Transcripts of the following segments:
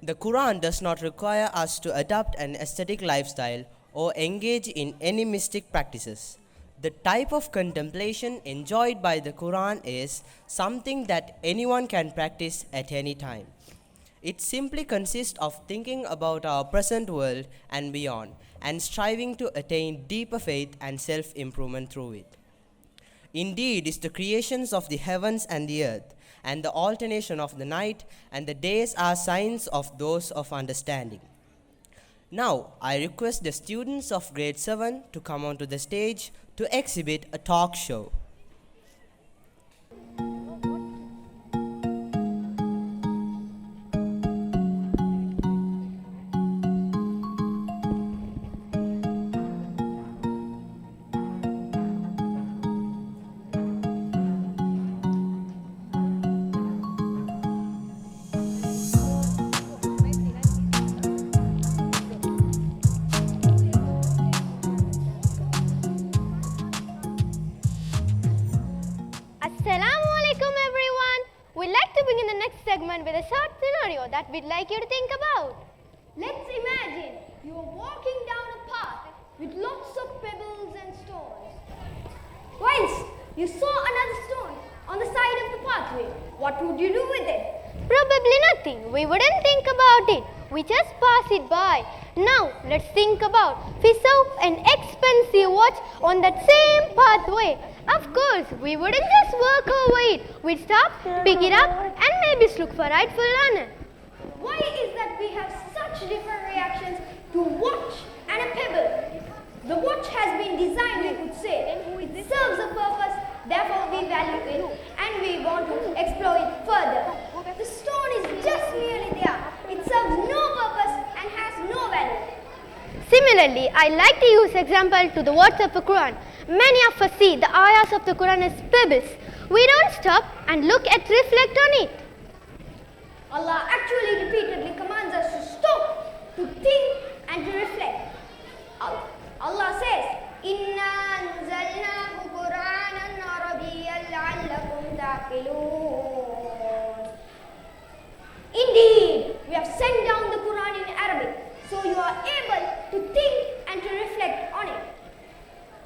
The Quran does not require us to adopt an aesthetic lifestyle or engage in any mystic practices. The type of contemplation enjoyed by the Quran is something that anyone can practice at any time. It simply consists of thinking about our present world and beyond, and striving to attain deeper faith and self improvement through it. Indeed, is the creations of the heavens and the earth, and the alternation of the night and the days are signs of those of understanding. Now, I request the students of grade 7 to come onto the stage to exhibit a talk show. Assalamu alaikum everyone. We'd like to begin the next segment with a short scenario that we'd like you to think about. Let's imagine you are walking down a path with lots of pebbles and stones. Once you saw another stone on the side of the pathway. What would you do with it? Probably nothing. We wouldn't think about it. We just pass it by. Now let's think about if we saw an expensive watch on that same pathway. Of course, we wouldn't just walk over it. We'd stop, pick it up, and maybe look for rightful owner. Why is that we have such different reactions to a watch and a pebble? The watch has been designed, we could say. It serves a purpose, therefore we value it and we want to explore it further. The stone is just merely there. It serves no purpose and has no value. Similarly, I like to use example to the words of the Quran. Many of us see the ayahs of the Quran as pebbles. We don't stop and look at reflect on it. Allah actually repeatedly commands us to stop, to think and to reflect. Allah says, Inna anzalnahu Qur'anan Arabiyyan la'allakum ta'qilun. Indeed, we have sent down the Quran in Arabic, so you are able to think and to reflect on it.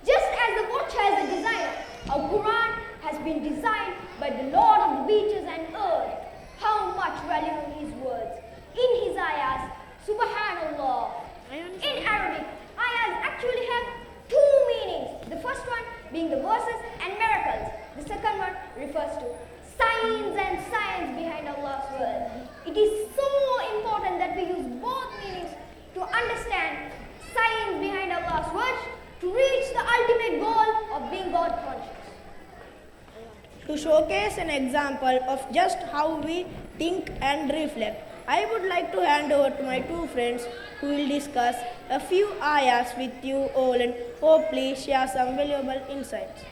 Just as the watch has a designer, our Quran has been designed by the Lord of the beaches and earth. How much value in his words. In his ayahs, Subhanallah. In Arabic, ayahs actually have two meanings. The first one being the verses and miracles. The second one refers to signs and science behind Allah's word. It is so important that we use both meanings to understand science behind Allah's words to reach the ultimate goal of being God conscious. To showcase an example of just how we think and reflect, I would like to hand over to my two friends who will discuss a few ayahs with you all and hopefully share some valuable insights.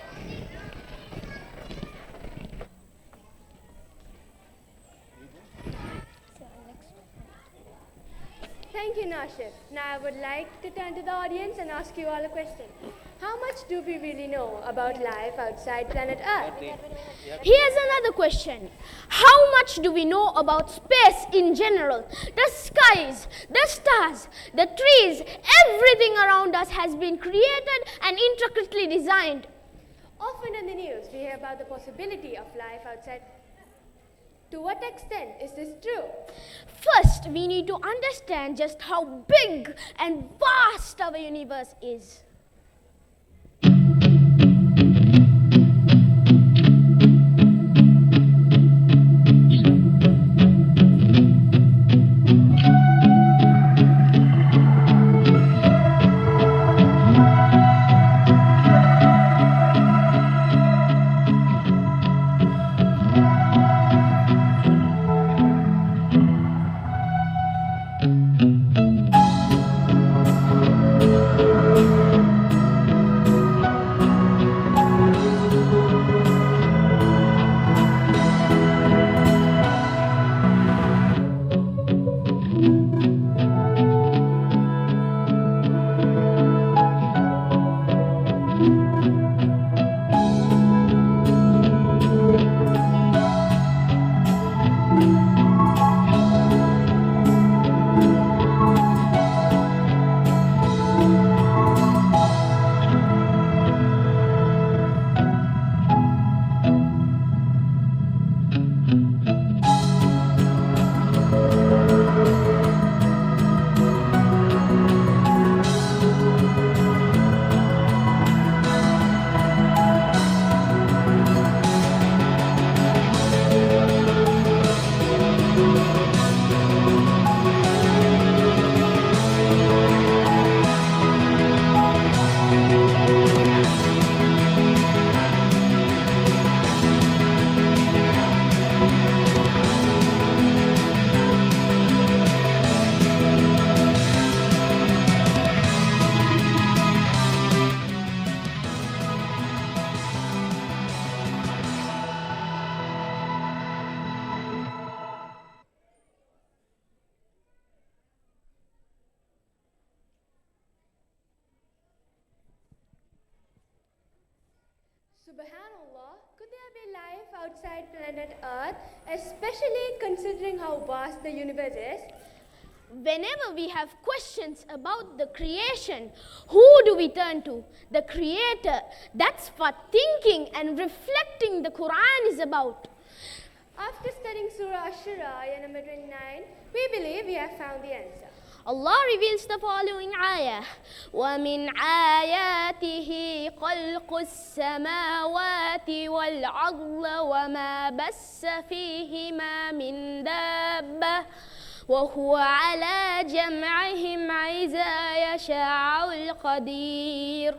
Thank you, Nashif. Now I would like to turn to the audience and ask you all a question. How much do we really know about life outside planet Earth? Here's another question. How much do we know about space in general? The skies, the stars, the trees, everything around us has been created and intricately designed. Often in the news, we hear about the possibility of life outside. To what extent is this true? First, we need to understand just how big and vast our universe is. Subhanallah, could there be life outside planet Earth, especially considering how vast the universe is? Whenever we have questions about the creation, who do we turn to? The Creator. That's what thinking and reflecting the Qur'an is about. After studying Surah Ash-Shura, ayah number 29, we believe we have found the answer. Allah reveals the following ayah. وَمِنْ آيَاتِهِ خَلْقُ السَّمَاوَاتِ وَالْأَرْضِ وَمَا بَثَّ فِيهِمَا مِنْ دَابَّةٍ وَهُوَ عَلَى جَمْعِهِمْ إِذَا يَشَاءُ الْقَدِيرُ.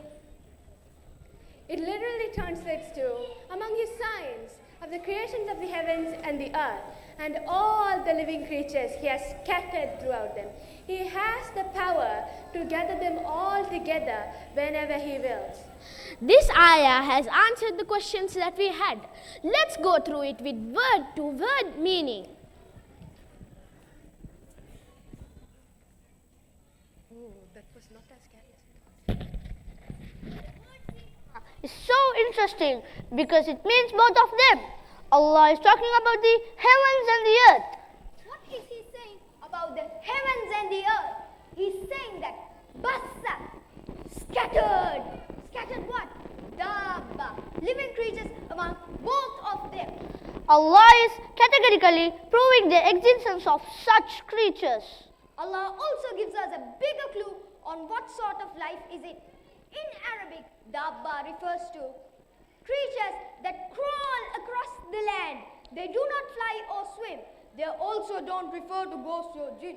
It literally translates to, among his signs of the creations of the heavens and the earth, and all the living creatures he has scattered throughout them. He has the power to gather them all together whenever he wills. This ayah has answered the questions that we had. Let's go through it with word-to-word meaning. It's so interesting because it means both of them. Allah is talking about the heavens and the earth. What is he saying about the heavens and the earth? He's saying that bassa, scattered. Scattered what? Dabba, living creatures among both of them. Allah is categorically proving the existence of such creatures. Allah also gives us a bigger clue on what sort of life is it. In Arabic, dabba refers to creatures that crawl across the land. They do not fly or swim. They also don't refer to ghosts or jinn.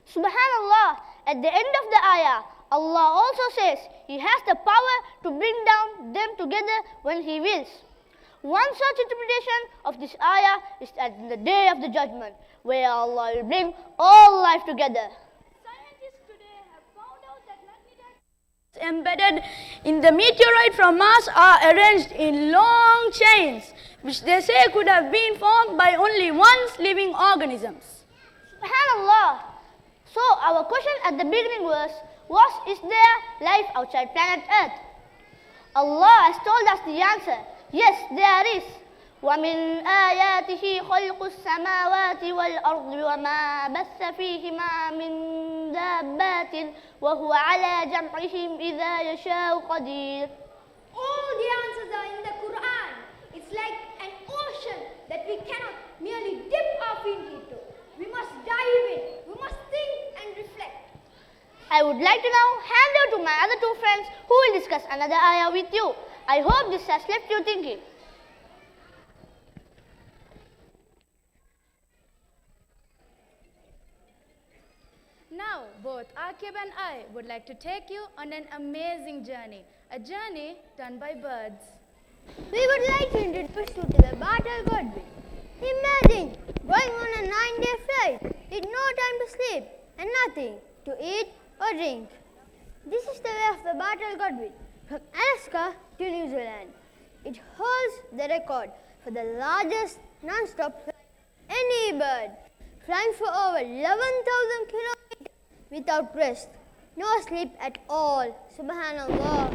Subhanallah, at the end of the ayah, Allah also says He has the power to bring down them together when He wills. One such interpretation of this ayah is at the day of the judgment, where Allah will bring all life together. Scientists today have found out that magnetite embedded in the meteorite from Mars are arranged in long chains, which they say could have been formed by only once living organisms. Subhanallah. So our question at the beginning was, is there life outside planet Earth? Allah has told us the answer. Yes, there is. وَمِنْ آيَاتِهِ خَلْقُ السَّمَاوَاتِ وَالْأَرْضِ وَمَا بَثَّ فِيهِمَا مِنْ دَابَّةٍ وَهُوَ عَلَى جَمْعِهِمْ إِذَا يَشَاءُ قَدِيرٌ. All the answers are in the Qur'an. It's like an ocean that we cannot merely dip our feet into. We must dive in. We must think and reflect. I would like to now hand over to my other two friends who will discuss another ayah with you. I hope this has left you thinking. Now, both Akib and I would like to take you on an amazing journey, a journey done by birds. We would like to introduce you to the battle godwin. Imagine going on a 9-day flight with no time to sleep and nothing to eat or drink. This is the way of the battle godwin from Alaska to New Zealand. It holds the record for the largest non-stop flight of any bird, flying for over 11,000 kilometers without rest, no sleep at all. Subhanallah.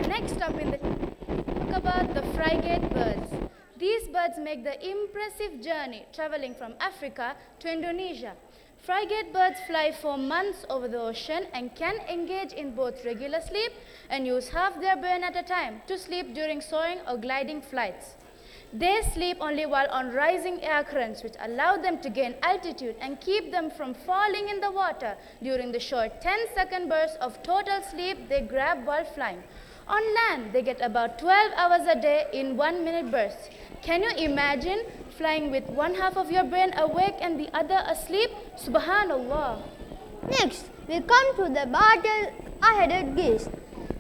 Next up in the talk about the frigate birds. These birds make the impressive journey traveling from Africa to Indonesia. Frigate birds fly for months over the ocean and can engage in both regular sleep and use half their brain at a time to sleep during soaring or gliding flights. They sleep only while on rising air currents, which allow them to gain altitude and keep them from falling in the water during the short 10-second bursts of total sleep they grab while flying. On land, they get about 12 hours a day in 1-minute bursts. Can you imagine flying with one half of your brain awake and the other asleep? Subhanallah. Next, we come to the battle-headed geese.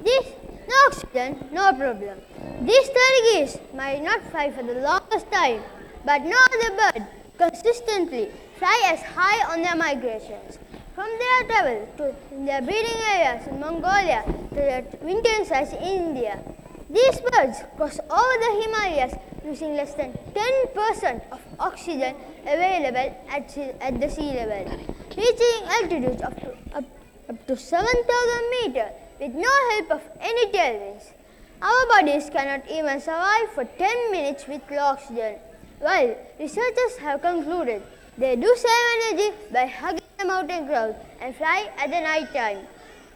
This, no oxygen, no problem. These 30 geese might not fly for the longest time, but no other bird consistently fly as high on their migrations. From their travel to their breeding areas in Mongolia to their wintering sites in India, these birds cross over the Himalayas using less than 10% of oxygen available at the sea level, reaching altitudes up to 7,000 meters with no help of any tailwinds. Our bodies cannot even survive for 10 minutes with low oxygen. Well, researchers have concluded they do save energy by hugging the mountain clouds and fly at the night time.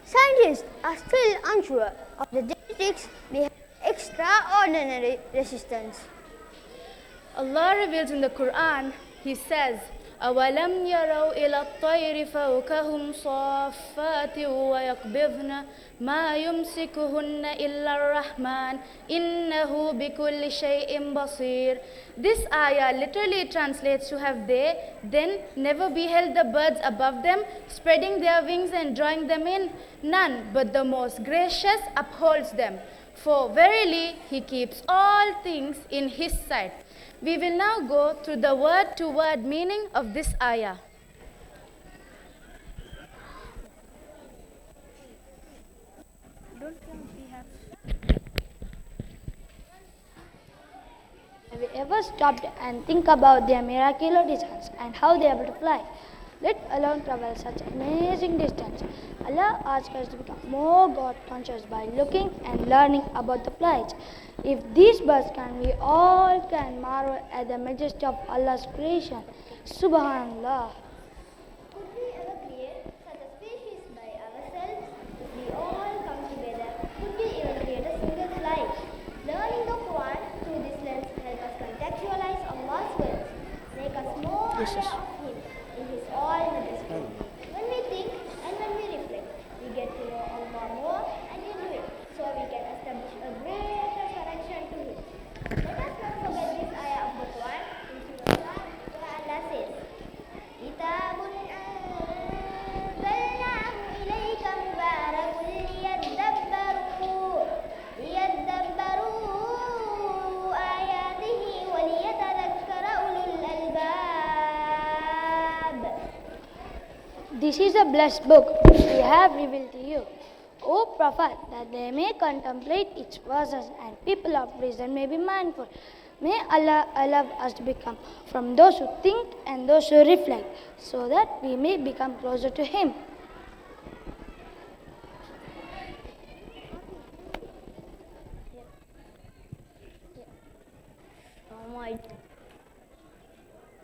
Scientists are still unsure of the genetics behind extraordinary resistance. Allah reveals in the Qur'an, He says, أَوَلَمْ يَرَوْا إِلَى الطَّيْرِ فَوْقَهُمْ صَافَّاتٍ وَيَقْبِضْنَ مَا يُمْسِكُهُنَّ إِلَّا الرَّحْمَنُ إِنَّهُ بِكُلِّ شَيْءٍ بَصِيرٌ. This ayah literally translates to have they then never beheld the birds above them, spreading their wings and drawing them in? None but the most gracious upholds them. For verily He keeps all things in His sight. We will now go through the word-to-word meaning of this ayah. Have you ever stopped and think about their miraculous designs and how they are able to fly, let alone travel such amazing distance? Allah asks us to become more God conscious by looking and learning about the flights. If these birds can, we all can marvel at the majesty of Allah's creation. Subhanallah. Could we ever create such a species by ourselves? If we all come together, could we even create a single flight? Learning the Qur'an through this lens helps us contextualize Allah's words, make us more aware of Him in His all majesty. When we think and when we reflect, we get to know Allah more and in it, so we can establish a greater connection to Him. Let us not forget this ayah of the Qur'an in Surah where Allah says, كتاب أنزلناه إليك مبارك ليدبروا آياته وليتذكر أولو الألباب. This is a blessed book which we have revealed to you, O Prophet, that they may contemplate its verses and people of reason may be mindful. May Allah allow us to become from those who think and those who reflect, so that we may become closer to Him.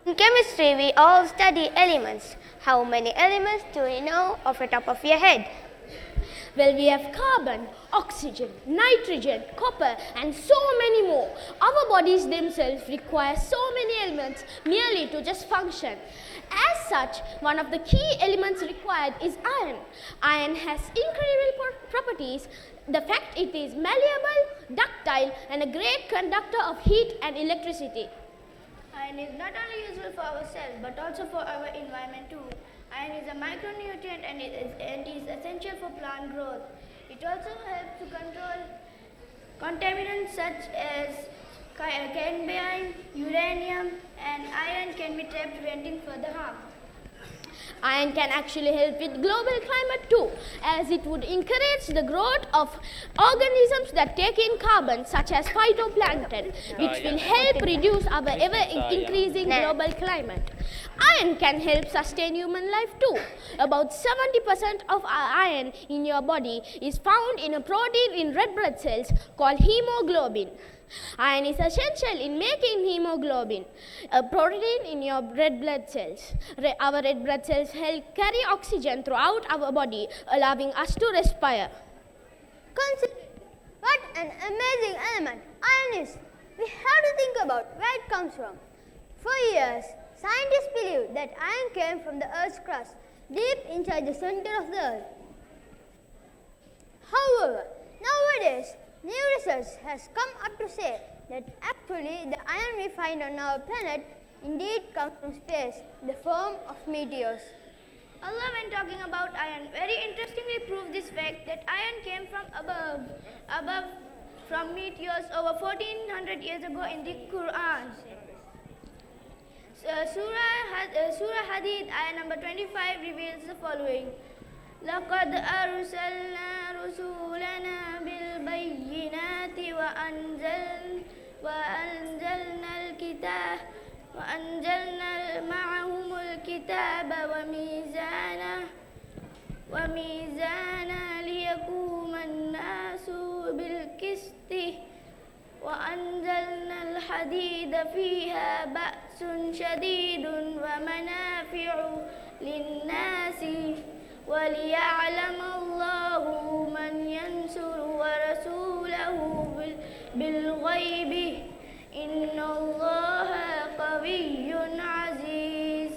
In chemistry, we all study elements. How many elements do you know off the top of your head? Well, we have carbon, oxygen, nitrogen, copper, and so many more. Our bodies themselves require so many elements merely to just function. As such, one of the key elements required is iron. Iron has incredible properties. The fact it is malleable, ductile, and a great conductor of heat and electricity. Iron is not only useful for ourselves but also for our environment too. Iron is a micronutrient and is essential for plant growth. It also helps to control contaminants such as cadmium, uranium, and iron can be trapped preventing further harm. Iron can actually help with global climate too, as it would encourage the growth of organisms that take in carbon, such as phytoplankton, which will help reduce our ever-increasing global climate. Iron can help sustain human life too. About 70% of iron in your body is found in a protein in red blood cells called hemoglobin. Iron is essential in making hemoglobin, a protein in your red blood cells. Our red blood cells help carry oxygen throughout our body, allowing us to respire. Consider what an amazing element iron is. We have to think about where it comes from. For years, scientists believed that iron came from the Earth's crust, deep inside the center of the Earth. However, nowadays, new research has come up to say that actually the iron we find on our planet indeed comes from space in the form of meteors. Allah, when talking about iron, very interestingly proves this fact that iron came from above from meteors over 1400 years ago in the Qur'an. Surah Hadid, ayah number 25 reveals the following. لقد أرسلنا رسولنا بالبينات وأنزلنا معهم الكتاب وميزانا ليقوم الناس بالقسط وأنزلنا الحديد فيها بأس شديد ومنافع للناس وليعلم الله من ينصر ورسوله بالغيب إن الله قوي عزيز.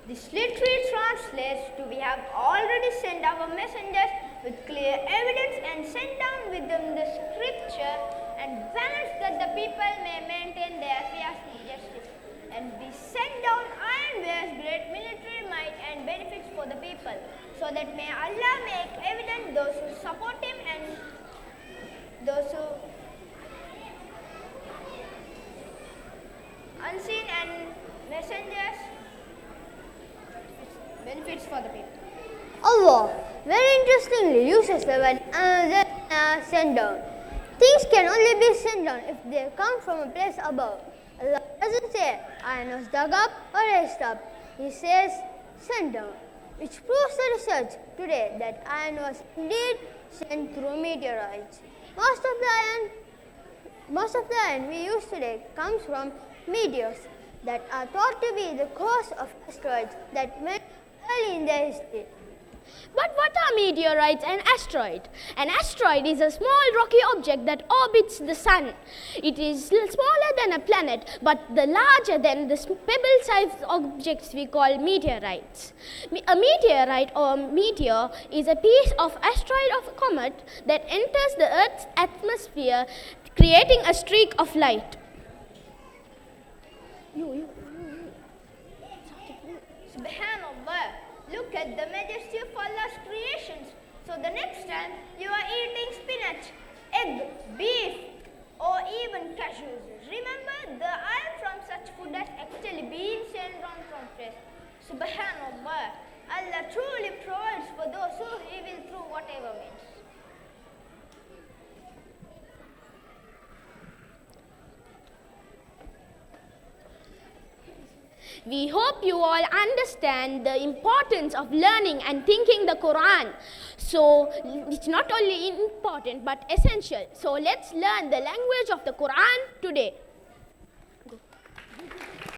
This literally translates to we have already sent our messengers with clear evidence and sent down with them the scripture and balance that the people may maintain their affairs in justice. And we sent down iron bears great military might and benefits for the people, so that may Allah make evident those who support him and those who unseen and messengers benefits for the people. Allah very interestingly uses the word sent down. Things can only be sent down if they come from a place above. Allah doesn't say iron was dug up or raised up. He says sent down, which proves the research today that iron was indeed sent through meteorites. Most of the iron we use today comes from meteors that are thought to be the cause of asteroids that went early in their history. But what are meteorites and asteroids? An asteroid is a small rocky object that orbits the sun. It is smaller than a planet, but the larger than the pebble-sized objects we call meteorites. A meteorite or meteor is a piece of asteroid of a comet that enters the Earth's atmosphere, creating a streak of light. Subhanallah, look at the majesty of Allah's creations. So the next time you are eating spinach, egg, beef or even cashews, remember the iron from such food has actually been sent down from space. Subhanallah, Allah truly provides for those who He will through whatever means. We hope you all understand the importance of learning and thinking the Qur'an. So it's not only important but essential. So let's learn the language of the Qur'an today.